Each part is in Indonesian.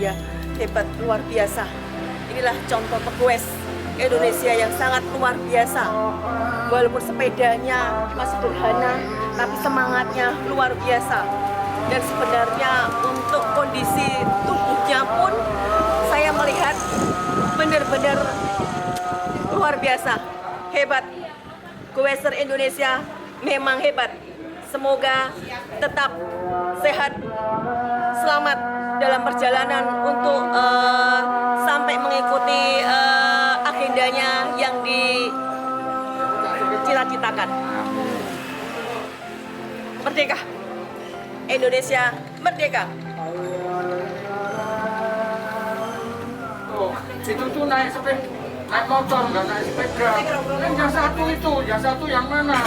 ya. Hebat, luar biasa. Inilah contoh pegoes Indonesia yang sangat luar biasa. Walaupun sepedanya masih sederhana, tapi semangatnya luar biasa. Dan sebenarnya untuk kondisi tubuhnya pun saya melihat benar-benar luar biasa. Hebat. Goeser Indonesia memang hebat. Semoga tetap sehat, selamat dalam perjalanan untuk sampai mengikuti agendanya yang dicita-citakan. Merdeka! Indonesia merdeka! Oh, itu tuh naik motor, nggak naik sepeda. Yang satu yang mana?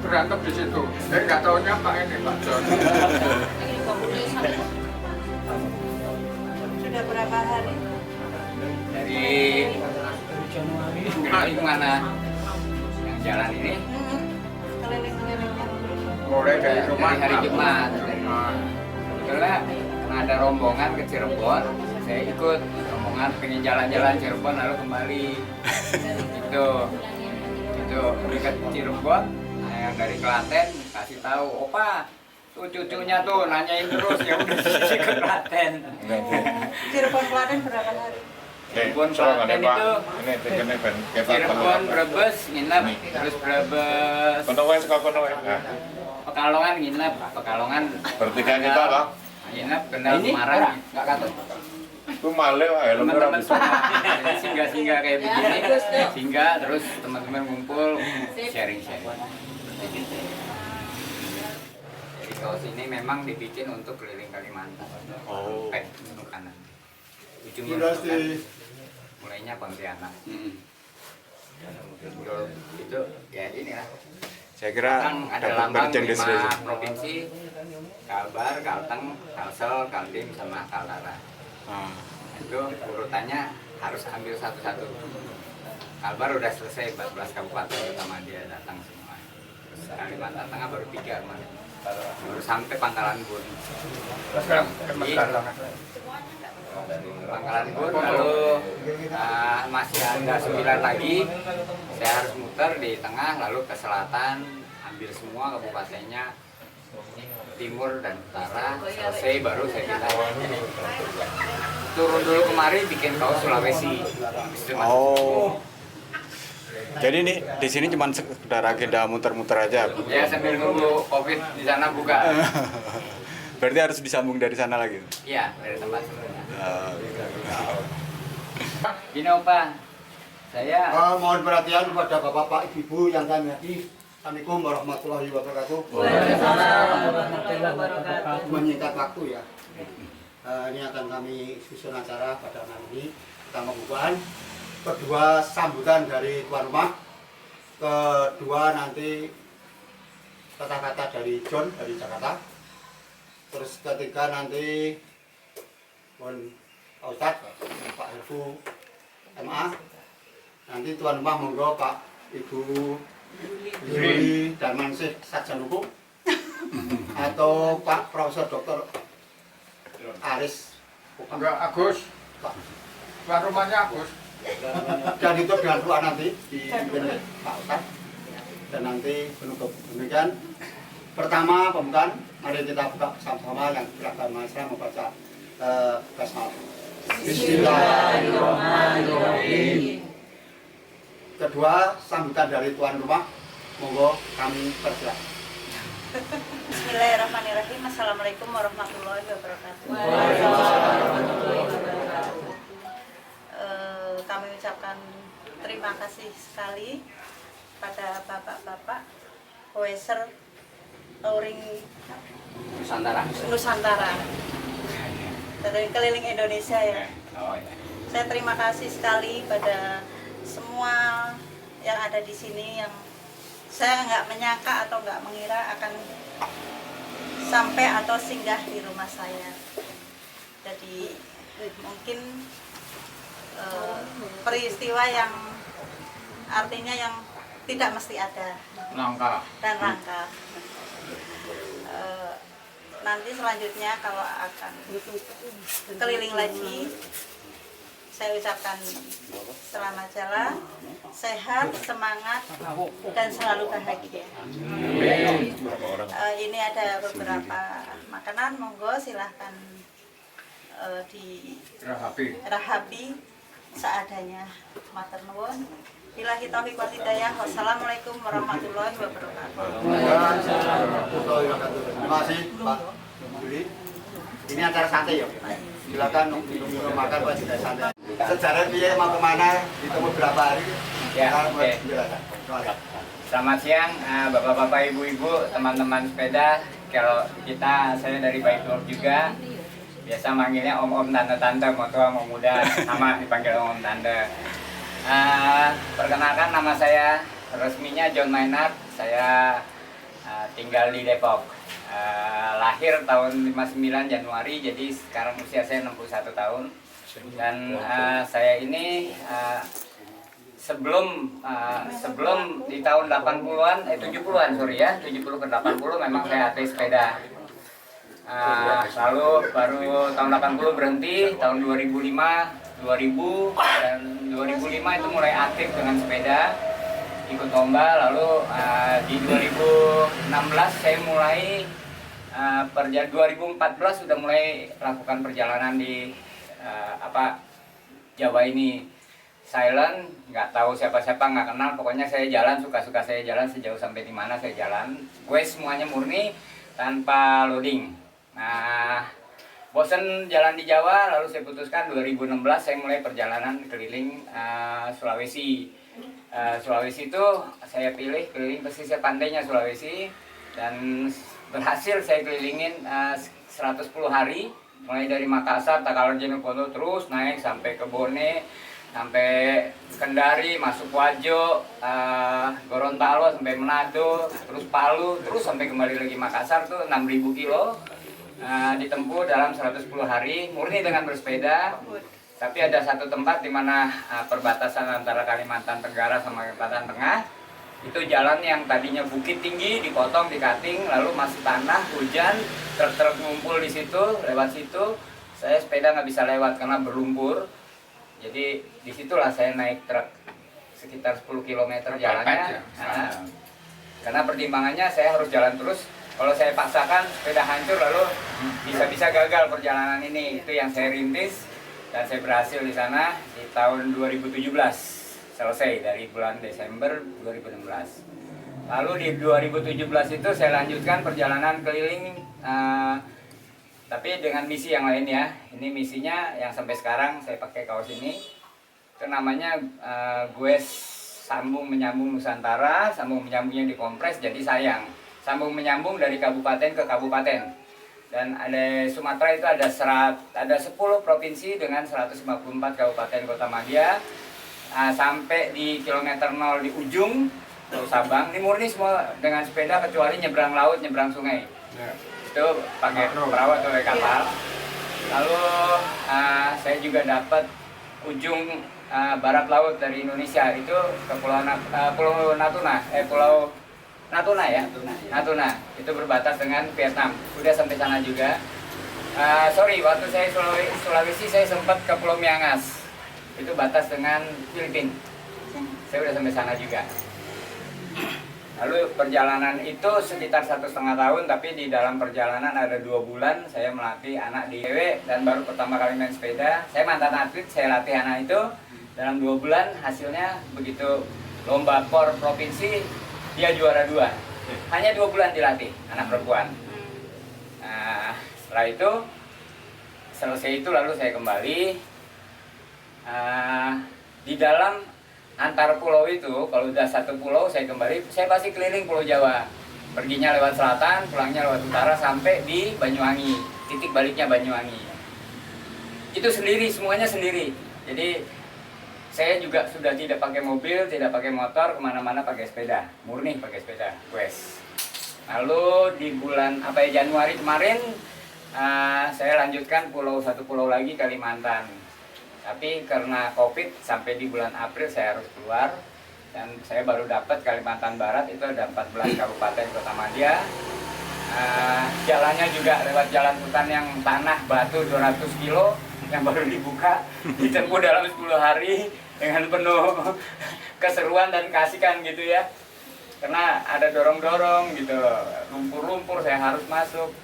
Berantem di situ. Nggak tahunya Pak ini, Pak John. Sudah berapa hari? Dari Januari mana yang jalan ini? Keliling-kelilingnya. Mulai dari rumah Dari hari Jumat. Kebetulan karena ada rombongan ke Cirebon, saya ikut rombongan pengen jalan-jalan Cirebon lalu kembali. itu dekat Cirebon, nah, yang dari Klaten kasih tahu, opa tuh cucunya tuh nanyain terus, ya udah sih ke Klaten. Cirebon Klaten berapa hari? Cirebon Klaten itu Cirebon Cirebon Brebes nginep, terus Brebes Pekalongan nginep, Pekalongan bertiga kita lah. nginep, Kendal Semarang nggak katut. Itu malih Teman-teman jadi singgah-singgah kayak begini, singgah terus teman-teman ngumpul sharing-sharing. Jadi kaos ini memang dibikin untuk keliling Kalimantan. Sampai untuk kanan. Ujungnya mulainya Pontianak. Itu ya inilah. Saya kira Ada lambang 5 provinsi, Kalbar, Kalteng, Kalsel, Kaltim, sama Kaltara. Itu urutannya harus ambil satu-satu. Kalbar udah selesai 14 kabupaten sama dia datang semua. Terus Kalimantan Tengah baru 3 kemarin. Baru sampai Pangkalan Bun. Pangkalan Bun, lalu masih ada 9 lagi. Saya harus muter di tengah, lalu ke selatan, ambil semua kabupatennya, timur dan utara, selesai baru saya pindah. Turun dulu kemari bikin kaos Sulawesi. Oh. Jadi ini di sini cuma sekedar agenda muter-muter aja. Ya sambil nunggu Covid di sana buka. Berarti harus disambung dari sana lagi. Iya, dari tempat sebelumnya. Gini Opa, saya mohon perhatian kepada bapak-bapak, ibu-ibu yang kami hormati. Assalamualaikum warahmatullahi wabarakatuh. Menyingkat waktu ya. Ini akan kami susun acara pada malam ini. Pertama pembukaan, kedua sambutan dari tuan rumah, kedua nanti kata-kata dari John dari Jakarta, terus ketiga nanti mohon Pak Ustadz, Pak Herfu MA, nanti tuan rumah monggo Pak Ibu Yuli Darmansih Sarjana Hukum atau Pak Profesor Dr. Aris Enggak, Agus. Pak. Tuan rumahnya Agus. Dan itu dengan doa nanti dipimpin oleh Pak Ustadz dan nanti penutup. Demikian pertama pembukaan, mari kita buka bersama-sama yang beragama Islam membaca basmalah. Bismillahirrahmanirrahim. Kedua sambutan dari tuan rumah, monggo kami persilakan. Bismillahirrahmanirrahim. Assalamualaikum warahmatullahi wabarakatuh. Kami ucapkan terima kasih sekali pada bapak-bapak Goeser Touring Nusantara dari keliling Indonesia ya. oh ya. Saya terima kasih sekali pada semua yang ada di sini yang saya nggak menyangka atau nggak mengira akan sampai atau singgah di rumah saya. Jadi mungkin peristiwa yang artinya yang tidak mesti ada Langka. dan langka. nanti selanjutnya kalau akan keliling lagi, saya ucapkan selamat jalan, sehat, semangat, dan selalu bahagia. Ini ada beberapa makanan, monggo silahkan dirahapi seadanya. Matur nuwun. Billahi taufiq wal hidayah. Wassalamualaikum warahmatullahi wabarakatuh. Terima kasih Pak Juli. Ini acara santai ya. Silakan minum makan Pak, juga santai. Sejarah dia mau kemana? Ditemu berapa hari? Ya, oke. Silakan. Terima kasih. Selamat siang, bapak-bapak, ibu-ibu, teman-teman sepeda. Kalau saya dari Baik Nur juga. Biasa manggilnya om-om, tante-tante, mau tua, mau muda, sama dipanggil om, tante. Perkenalkan, nama saya resminya John Maynard. Saya tinggal di Depok. Lahir tahun 59 Januari, jadi sekarang usia saya 61 tahun. Dan saya ini sebelum di tahun 80-an, 70-an sorry ya, 70 ke 80 memang saya atlet sepeda. Lalu baru tahun 80 berhenti, tahun 2005, 2000 dan 2005 itu mulai aktif dengan sepeda, ikut lomba. Lalu di 2016 saya mulai 2014 sudah mulai lakukan perjalanan di Jawa ini. Silent, nggak tahu siapa-siapa, nggak kenal, pokoknya saya jalan, suka-suka saya jalan, sejauh sampai di mana saya jalan. Gue semuanya murni tanpa loading. Nah, bosen jalan di Jawa, lalu saya putuskan 2016 saya mulai perjalanan keliling Sulawesi. Sulawesi itu saya pilih keliling pesisir pantainya Sulawesi, dan berhasil saya kelilingin 110 hari, mulai dari Makassar, Takalar, Jeneponto, terus naik sampai ke Bone, sampai Kendari, masuk Wajo, Gorontalo, sampai Manado, terus Palu, terus sampai kembali lagi Makassar tuh 6.000 kilo. Ditempuh dalam 110 hari murni dengan bersepeda. Tapi ada satu tempat di mana perbatasan antara Kalimantan Tenggara sama Kalimantan Tengah, itu jalan yang tadinya bukit tinggi dipotong, dikating, lalu masih tanah, hujan, truk-truk ngumpul di situ, lewat situ. Saya sepeda nggak bisa lewat karena berlumpur. Jadi disitulah saya naik truk sekitar 10 km jalannya. Karena pertimbangannya saya harus jalan terus. Kalau saya paksakan sepeda hancur, lalu bisa-bisa gagal perjalanan ini. Itu yang saya rintis dan saya berhasil di sana di tahun 2017. Selesai dari bulan Desember 2016. Lalu di 2017 itu saya lanjutkan perjalanan keliling, tapi dengan misi yang lain ya. Ini misinya yang sampai sekarang saya pakai kaos ini. Itu namanya Goes Sambung Menyambung Nusantara. Sambung menyambungnya dikompres jadi sayang. Sambung menyambung dari kabupaten ke kabupaten. Dan ada Sumatera itu ada 10 provinsi dengan 154 kabupaten kota madya. Sampai di kilometer 0 di ujung Pulau Sabang. Ini murni semua dengan sepeda kecuali nyebrang laut, nyebrang sungai. Itu pakai perahu atau kapal. Lalu saya juga dapat ujung barat laut dari Indonesia, itu ke Pulau Natuna ya. Natuna itu berbatasan dengan Vietnam. Udah sampai sana juga. Waktu saya Sulawesi saya sempat ke Pulau Miangas. Itu batas dengan Filipina. Saya udah sampai sana juga. Lalu perjalanan itu sekitar 1,5 tahun, tapi di dalam perjalanan ada 2 bulan saya melatih anak di IW, dan baru pertama kali main sepeda. Saya mantan atlet, saya latih anak itu. Dalam 2 bulan hasilnya begitu lomba POR provinsi, dia juara 2. Hanya 2 bulan dilatih, anak perempuan. Nah, setelah itu, selesai itu lalu saya kembali. Di dalam antar pulau itu, kalau udah satu pulau saya kembali, saya pasti keliling Pulau Jawa. Perginya lewat selatan, pulangnya lewat utara sampai di Banyuwangi. Titik baliknya Banyuwangi. Itu sendiri, semuanya sendiri. Jadi saya juga sudah tidak pakai mobil, tidak pakai motor, kemana-mana pakai sepeda. Murni pakai sepeda, wes. Lalu di bulan Januari kemarin, saya lanjutkan satu pulau lagi, Kalimantan. Tapi karena COVID sampai di bulan April saya harus keluar, dan saya baru dapat Kalimantan Barat itu ada 14 kabupaten kota madya. Jalannya juga lewat jalan hutan yang tanah batu 200 kilo yang baru dibuka, ditempuh dalam 10 hari dengan penuh keseruan dan keasikan gitu ya. Karena ada dorong-dorong gitu, lumpur-lumpur saya harus masuk.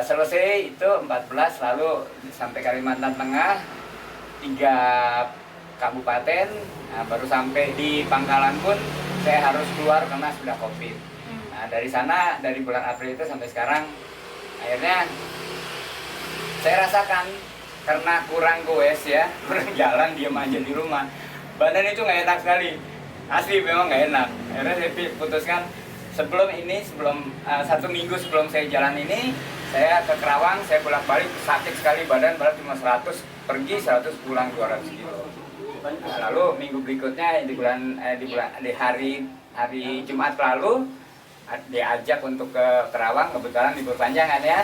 Selesai itu 14, lalu sampai Kalimantan Tengah 3 kabupaten, baru sampai di Pangkalan pun saya harus keluar karena sudah COVID. Nah, dari sana, dari bulan April itu sampai sekarang, akhirnya saya rasakan karena kurang goes ya, kurang jalan, diam aja di rumah. Badan itu nggak enak sekali, asli memang nggak enak. Akhirnya saya putuskan sebelum 1 minggu sebelum saya jalan ini, saya ke Kerawang, saya bolak-balik sakit sekali badan, cuma 100 pergi, 100 pulang 200 kilo. Lalu minggu berikutnya di hari Jumat lalu diajak untuk ke Kerawang, kebetulan libur panjangan ya.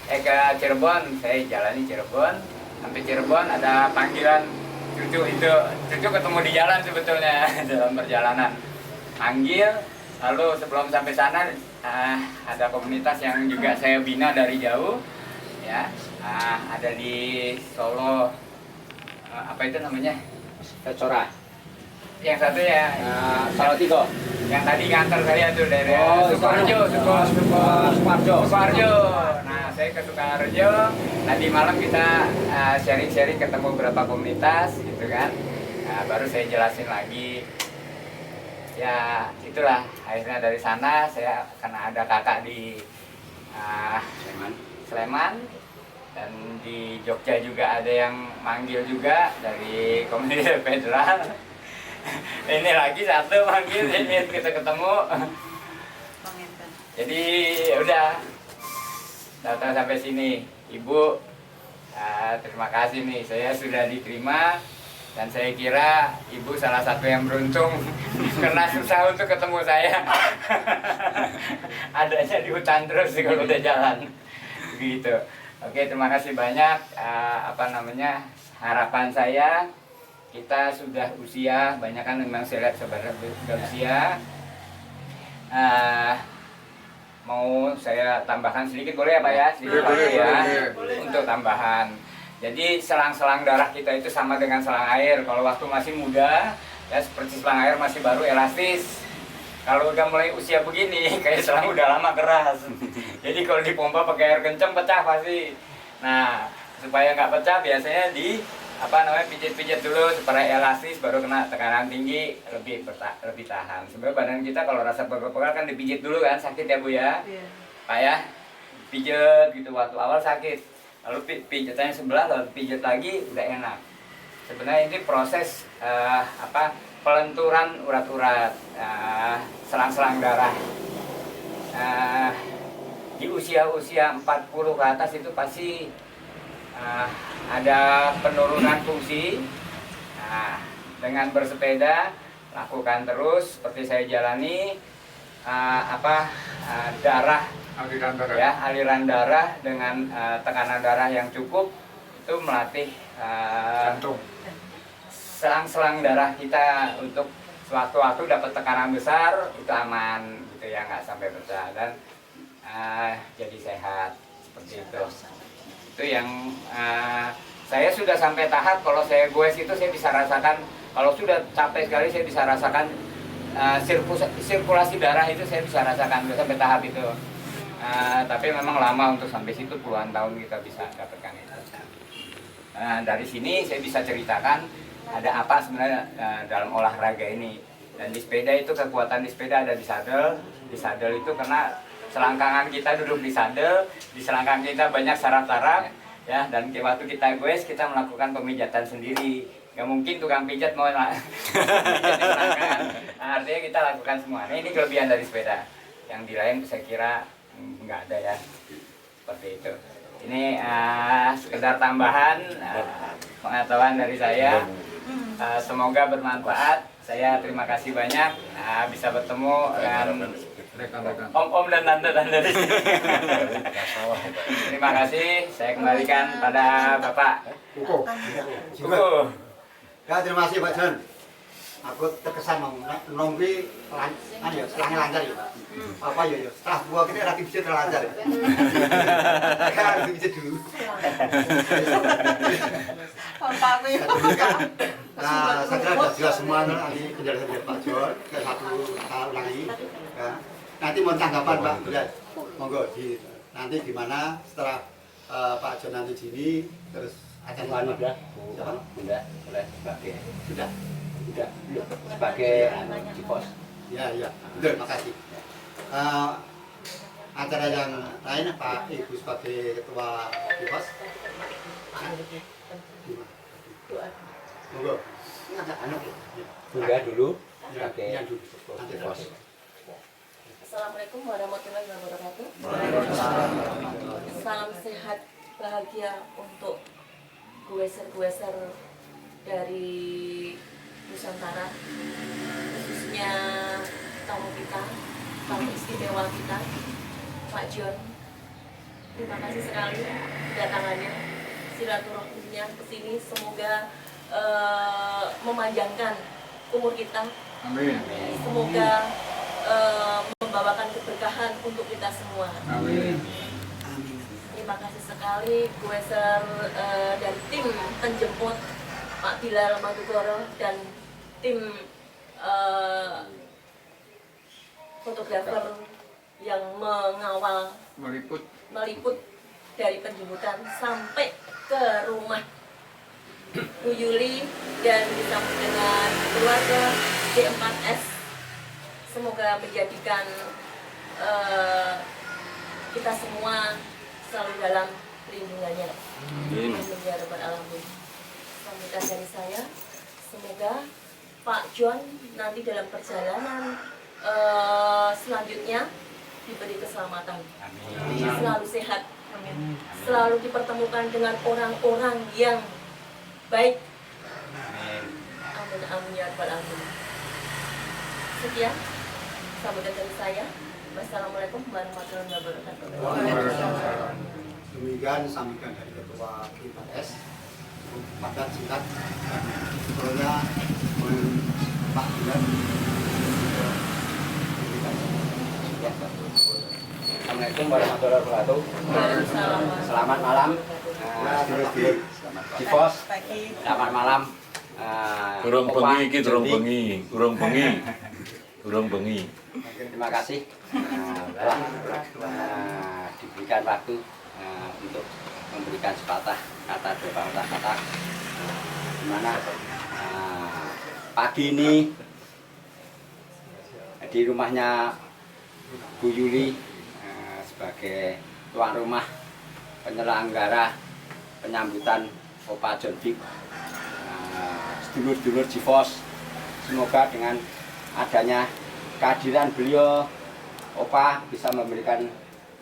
Ke Cirebon, saya jalani Cirebon. Sampai Cirebon ada panggilan cucu ketemu di jalan sebetulnya dalam perjalanan. Panggil, lalu sebelum sampai sana ada komunitas yang juga saya bina dari jauh ya. Ada di Solo, apa itu namanya? Kecora. Yang satu ya Salatiga. yang tadi nganter saya tuh dari Sukoharjo. Sukoharjo. Nah, saya ke Sukoharjo. Tadi malam kita sharing-sharing ketemu beberapa komunitas gitu kan. Nah, baru saya jelasin lagi. Ya, itulah akhirnya dari sana saya karena ada kakak di Sleman dan di Jogja juga ada yang manggil juga dari Komunitas Federal. Ini lagi satu manggil, ini kita ketemu. Jadi udah datang sampai sini, Ibu. Terima kasih nih, saya sudah diterima dan saya kira Ibu salah satu yang beruntung karena susah untuk ketemu saya. Adanya di hutan terus kalau udah jalan, gitu. Oke, terima kasih banyak. Harapan saya. Kita sudah usia, banyak kan memang saya lihat sebenarnya sudah usia. Mau saya tambahkan sedikit boleh ya Pak ya? Sedikit boleh. Untuk tambahan. Jadi selang-selang darah kita itu sama dengan selang air. Kalau waktu masih muda, ya seperti selang air masih baru elastis. Kalau udah mulai usia begini, kayak selang udah lama keras. Jadi kalau dipompa pakai air kencang pecah pasti. Nah, supaya nggak pecah biasanya pijit-pijit dulu supaya elastis, baru kena tekanan tinggi lebih tahan. Sebenarnya badan kita kalau rasa pegal-pegal kan dipijit dulu kan, sakit ya Bu ya. Pak ya, pijit gitu waktu awal sakit, lalu pijitannya sebelah, lalu pijit lagi udah enak. Sebenarnya ini proses pelenturan urat-urat, selang-selang darah. Di usia-usia 40 ke atas itu pasti ada penurunan fungsi. Dengan bersepeda lakukan terus seperti saya jalani, aliran darah dengan tekanan darah yang cukup itu melatih jantung, selang-selang darah kita untuk sewaktu-waktu dapat tekanan besar itu aman gitu ya, nggak sampai pecah dan jadi sehat seperti itu. Itu yang saya sudah sampai tahap kalau saya goes itu saya bisa rasakan, kalau sudah capek sekali saya bisa rasakan sirkulasi darah itu saya bisa rasakan, sudah sampai tahap itu. Tapi memang lama untuk sampai situ, puluhan tahun kita bisa dapatkan itu. Dari sini saya bisa ceritakan ada apa sebenarnya dalam olahraga ini. Dan di sepeda itu kekuatan di sepeda ada di sadel. Di sadel itu karena selangkangan kita duduk di sadel, di selangkang kita banyak saraf-saraf, ya. Dan waktu kita goes kita melakukan pemijatan sendiri. Nggak mungkin tukang pijat mau pijat di selangkangan. Artinya kita lakukan semua. Nah, ini kelebihan dari sepeda. Yang di lain saya kira nggak ada ya. Seperti itu. Ini sekedar tambahan pengetahuan dari saya. Semoga bermanfaat. Saya terima kasih banyak bisa bertemu dengan om-om dan tante-tante di sini. Terima kasih. Saya kembalikan pada Bapak. Ya, terima kasih Pak John. aku terkesan nongki selangnya lancar ya Pak. Apa ya setelah gua kini lagi bisa terlancar ya. Kan bisa dulu. Apa aku ya? Nah, saya kira sudah jelas semua nanti penjelasan dari Pak John ke satu ulangi. Ya. Nanti mau tanggapan Pak, ya. Monggo nanti gimana setelah Pak John nanti sini terus akan Anu udah, siapa? udah, boleh sebagai Sudah. sebagai Cipos. Ya, ya. Betul, makasih. Acara yang lain Pak Ibu sebagai ketua Bipos. Monggo. Ini ada anak ya. Tunda dulu Ya, sebagai yang dulu. Nanti Cipos. Assalamualaikum warahmatullahi wabarakatuh. Salam sehat bahagia untuk gueser-gueser dari Nusantara, khususnya tamu kita, tamu istimewa kita, Pak John. Terima kasih sekali kedatangannya, silaturahminya ke sini. Semoga memanjangkan umur kita. Amin. Semoga membawakan keberkahan untuk kita semua. Amin. Terima kasih sekali Gueser dari tim penjemput Pak Bilal Madugoro dan tim fotografer yang mengawal meliput dari penjemputan sampai ke rumah Bu Yuli dan disambut dengan keluarga D4S. Semoga menjadikan kita semua selalu dalam lindungannya. Amin ya rabbal alamin. Sambutan dari saya, semoga Pak John nanti dalam perjalanan selanjutnya diberi keselamatan. Amin. Selalu sehat. Amin. Selalu dipertemukan dengan orang-orang yang baik. Amin amin ya rabbal alamin. Sekian sambutan dari saya. Wassalamualaikum warahmatullahi wabarakatuh. Demikian sambutan dari Ketua Bipos padat singkat sebelumnya Pak Bilal. Assalamualaikum warahmatullahi wabarakatuh. Waalaikumsalam. Selamat malam, Cipos. Pagi. Selamat malam. Durung Opa, bengi iki, durung Jody. bengi, durung bengi. Durung bengi. Terima kasih telah diberikan waktu untuk memberikan sepatah kata, dua patah kata, di mana pagi ini di rumahnya Bu Yuli sebagai tuan rumah penyelenggara penyambutan Opa John Big, sedulur-sedulur Cipos. Semoga dengan adanya kehadiran beliau, Opa bisa memberikan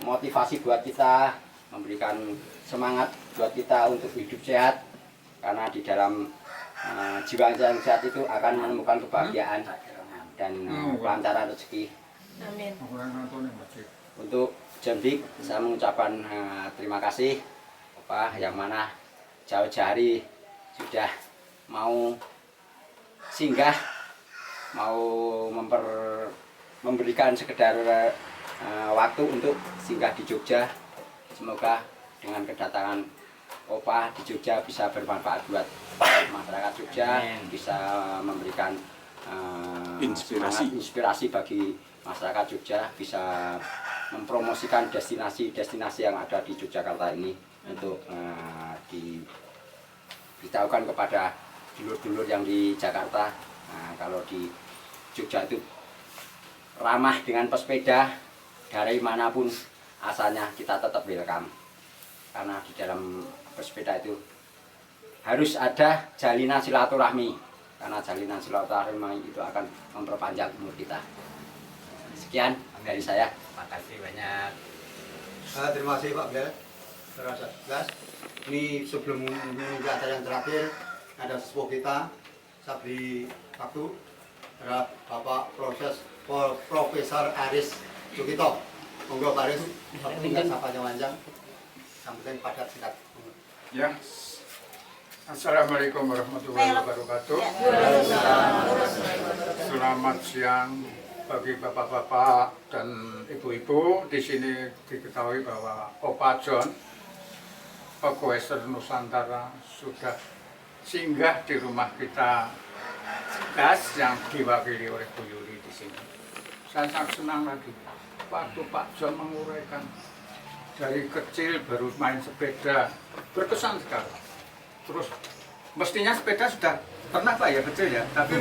motivasi buat kita, memberikan semangat buat kita untuk hidup sehat, karena di dalam jiwa yang sehat itu akan menemukan kebahagiaan dan kelancaran rezeki. Amin. Untuk John Big, saya mengucapkan terima kasih Opa, yang mana jauh-jauh hari sudah mau singgah, mau memberikan sekedar waktu untuk singgah di Jogja. Semoga dengan kedatangan Opa di Jogja bisa bermanfaat buat masyarakat Jogja. Amin. Bisa memberikan inspirasi bagi masyarakat Jogja, bisa mempromosikan destinasi-destinasi yang ada di Yogyakarta ini untuk diberitahukan kepada dulur-dulur yang di Jakarta. Kalau di Jogja itu ramah dengan pesepeda, dari manapun asalnya kita tetap welcome, karena di dalam bersepeda itu harus ada jalinan silaturahmi, karena jalinan silaturahmi itu akan memperpanjang umur kita. Sekian dari saya. Makasih banyak. Terima kasih Pak Bilal. Terasa jelas. Ini sebelum menuju acara yang terakhir, ada sesepuh kita, saya beri waktu adalah Bapak Profesor Aris Sukito. Monggo Pak Aris, tinggal sapanya panjang, sambutan padat singkat. Ya, Assalamualaikum warahmatullahi wabarakatuh. Selamat siang bagi bapak-bapak dan ibu-ibu. Di sini diketahui bahwa Opa John Ogo Western Nusantara sudah singgah di rumah kita Gas yang diwakili oleh Bu Yuli di sini. Saya sangat senang lagi waktu Pak John menguraikan dari kecil baru main sepeda, berkesan sekali. Terus mestinya sepeda sudah pernah Pak ya kecil ya, tapi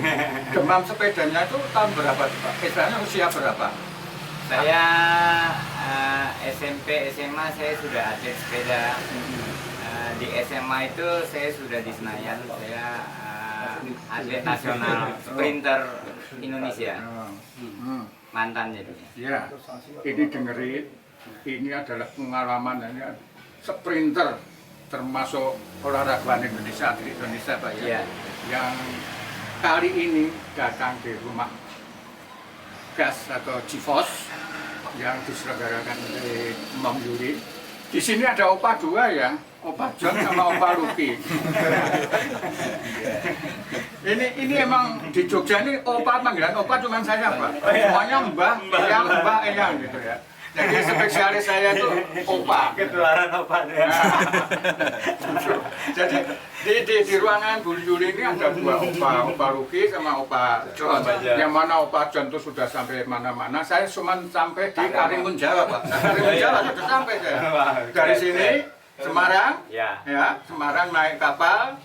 demam sepedanya itu tahun berapa Pak? Istilahnya usia berapa? Saya SMP, SMA saya sudah atlet sepeda. Di SMA itu saya sudah di Senayan, saya atlet nasional sprinter Indonesia, mantan jadi. Ya, ini dengerin, ini adalah pengalaman ini sprinter termasuk olahragawan Indonesia, atlet Indonesia Pak ya, Ya. yang kali ini datang di rumah Gas atau Cifos yang diselenggarakan oleh Mam Yuri. Di sini ada opa dua ya, Opa John sama Opa Luki. Ini emang di Jogja ini opa panggilan opa cuma saya Pak. Semuanya mbah, eyang gitu ya. Jadi spesialis saya itu opa. Ketularan opa ya. Jadi di ruangan Bu Yuli ini ada dua opa Luki sama Opa John. Yang mana Opa John itu sudah sampai mana-mana. Saya cuma sampai di Karimun Jawa Pak. Karimun Jawa sudah sampai saya. Dari sini Semarang, Ya. ya Semarang naik kapal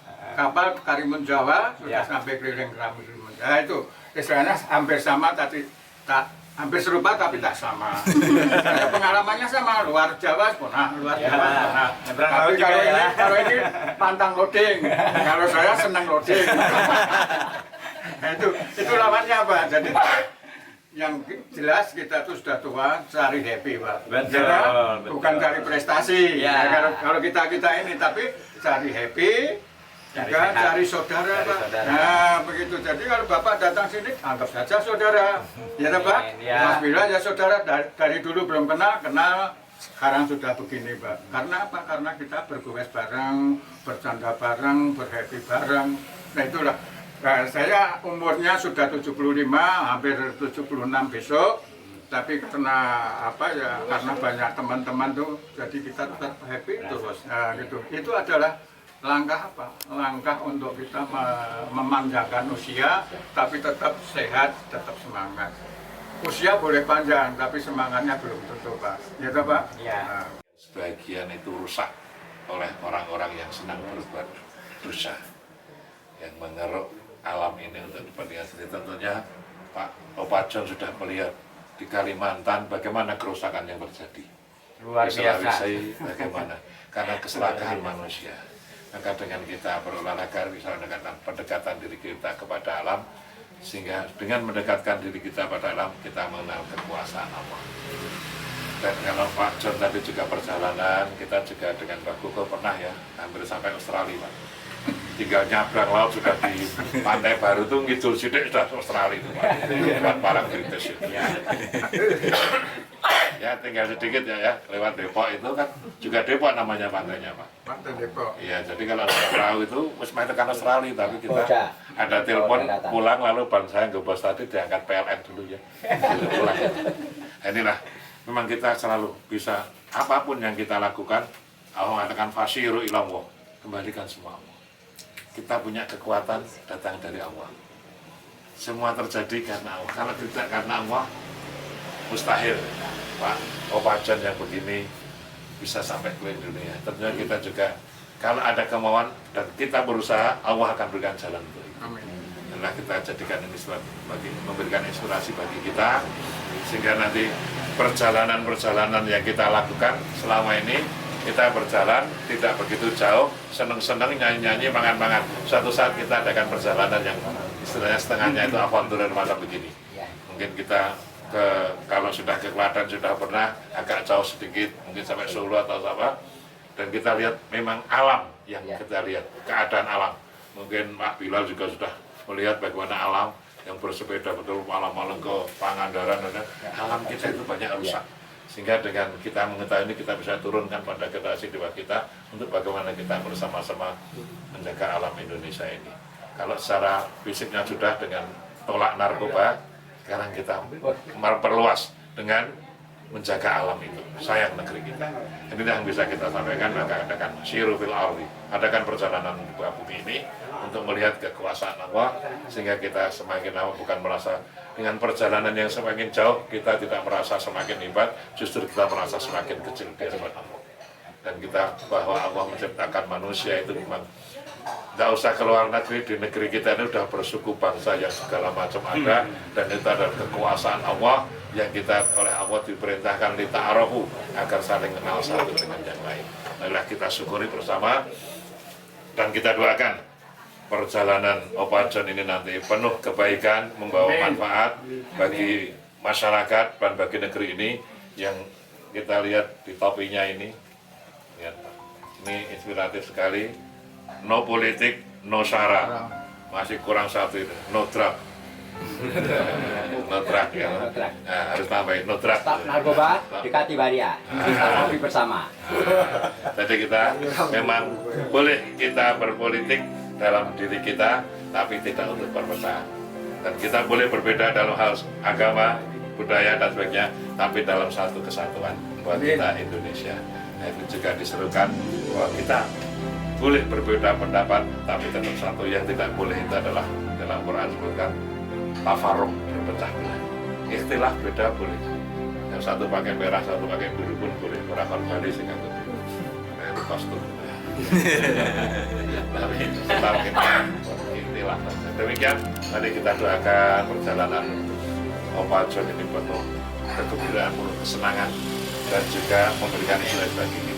ke Karimun Jawa sudah sampai keliling Karimun Jawa. Itu istilahnya hampir sama tapi tak hampir serupa tapi tak sama. Saya pengalamannya sama luar Jawa pernah, luar Jawa pernah. Tapi kalau ini pantang loading, kalau saya senang loading. Nah, itu lawannya Pak. Jadi yang jelas kita tuh sudah tua cari happy Pak. Betul, Karena betul. bukan cari prestasi. Ya. Ya, kalau kita ini tapi cari happy. Juga cari saudara Pak. saudara. Nah begitu. Jadi kalau Bapak datang sini anggap saja saudara. Ya Pak. Ya. Mas Bila ya saudara dari dulu belum kenal, sekarang sudah begini Pak. Karena apa? Karena kita bergoes bareng, bercanda bareng, berhappy bareng. Nah itulah. Nah, saya umurnya sudah 75, hampir 76 besok. Tapi karena apa ya? Karena banyak teman-teman tuh, jadi kita tetap happy terus. Nah gitu. Itu adalah langkah apa? Langkah untuk kita memanjangkan usia, tapi tetap sehat, tetap semangat. Usia boleh panjang, tapi semangatnya belum tentu Pak. Ya toh, Pak? Ya. Nah. Sebagian itu rusak oleh orang-orang yang senang berbuat dosa, yang mengeruk alam ini untuk kepentingan sendiri. Tentunya Pak Opa John sudah melihat di Kalimantan bagaimana kerusakan yang terjadi. Luar Di biasa. Sulawesi bagaimana, karena keserakahan manusia. Maka dengan kita berolahraga, misalnya dengan pendekatan diri kita kepada alam, sehingga dengan mendekatkan diri kita pada alam, kita mengenal kekuasaan Allah. Dan kalau Pak John tadi juga perjalanan, kita juga dengan Pak Kuko pernah ya, hampir sampai Australia Pak. Tinggal nyabrang laut sudah di Pantai Baru tuh ngidul sidik sudah Australia itu Pak. Lewat Parang British ya. Ya tinggal sedikit ya, lewat Depok itu kan juga Depok namanya pantainya Pak. Pantai Depok. Iya, jadi kalau ada perahu itu wis main tekan Australia, tapi kita ada telepon pulang lalu bang saya ke bos tadi diangkat PLN dulu ya. Pulang. Inilah memang kita selalu bisa apapun yang kita lakukan, Allah mengatakan fasiru ilallah, kembalikan semua Allah. Kita punya kekuatan datang dari Allah. Semua terjadi karena Allah. Kalau tidak karena Allah, mustahil Pak Opa John yang begini bisa sampai keliling dunia. Tentunya kita juga kalau ada kemauan dan kita berusaha, Allah akan berikan jalan untuk itu. Amin. Inilah kita jadikan ini sebagai memberikan inspirasi bagi kita, sehingga nanti perjalanan-perjalanan yang kita lakukan selama ini kita berjalan tidak begitu jauh, seneng-seneng, nyanyi-nyanyi, mangan-mangan. Suatu saat kita adakan perjalanan yang istilahnya setengahnya itu avanturer masa begini. Mungkin kita kalau sudah ke Klaten sudah pernah agak jauh sedikit, mungkin sampai Solo atau apa, dan kita lihat memang alam yang kita lihat, keadaan alam. Mungkin Pak Bilal juga sudah melihat bagaimana alam yang bersepeda betul malam-malam ke Pangandaran, alam kita itu banyak rusak. Sehingga dengan kita mengetahui ini kita bisa turunkan pada generasi di bawah kita untuk bagaimana kita bersama-sama menjaga alam Indonesia ini. Kalau secara fisiknya sudah dengan tolak narkoba, sekarang kita memperluas dengan menjaga alam itu, sayang negeri kita. Ini yang bisa kita sampaikan, maka adakan syiru fil ardi, adakan perjalanan di muka bumi ini untuk melihat kekuasaan Allah, sehingga kita semakin lama bukan merasa dengan perjalanan yang semakin jauh, kita tidak merasa semakin hebat, justru kita merasa semakin kecil di hadapan Allah. Dan kita bahwa Allah menciptakan manusia itu memang tidak usah keluar negeri, di negeri kita ini sudah bersuku bangsa yang segala macam ada, dan itu adalah kekuasaan Allah yang kita oleh Allah diperintahkan lita'arafu agar saling kenal satu dengan yang lain. Marilah kita syukuri bersama dan kita doakan perjalanan Opa John ini nanti penuh kebaikan, membawa manfaat bagi masyarakat dan bagi negeri ini. Yang kita lihat di topinya ini, ya, ini inspiratif sekali. No politik, no sara, masih kurang satu itu, no drug. No drug ya, nah, harus tambahin no drug. Stop narkoba, dekati waria, kita ngopi bersama. Jadi kita memang boleh kita berpolitik dalam diri kita, tapi tidak untuk berpecahan. Dan kita boleh berbeda dalam hal agama, budaya dan sebagainya, tapi dalam satu kesatuan buat kita Indonesia. Nah, itu juga diserukan bahwa kita boleh berbeda pendapat, tapi tetap satu. Yang tidak boleh itu adalah dalam Quran disebutkan tafarruq, berpecah belah. Istilah beda boleh. Yang satu pakai merah, satu pakai biru pun boleh. Orang kembali sehingga itu itu kostum. Tapi tetap kita istilah. Demikian, mari kita doakan perjalanan Opa John ini penuh kegembiraan, penuh kesenangan, dan juga memberikan nilai bagi kita.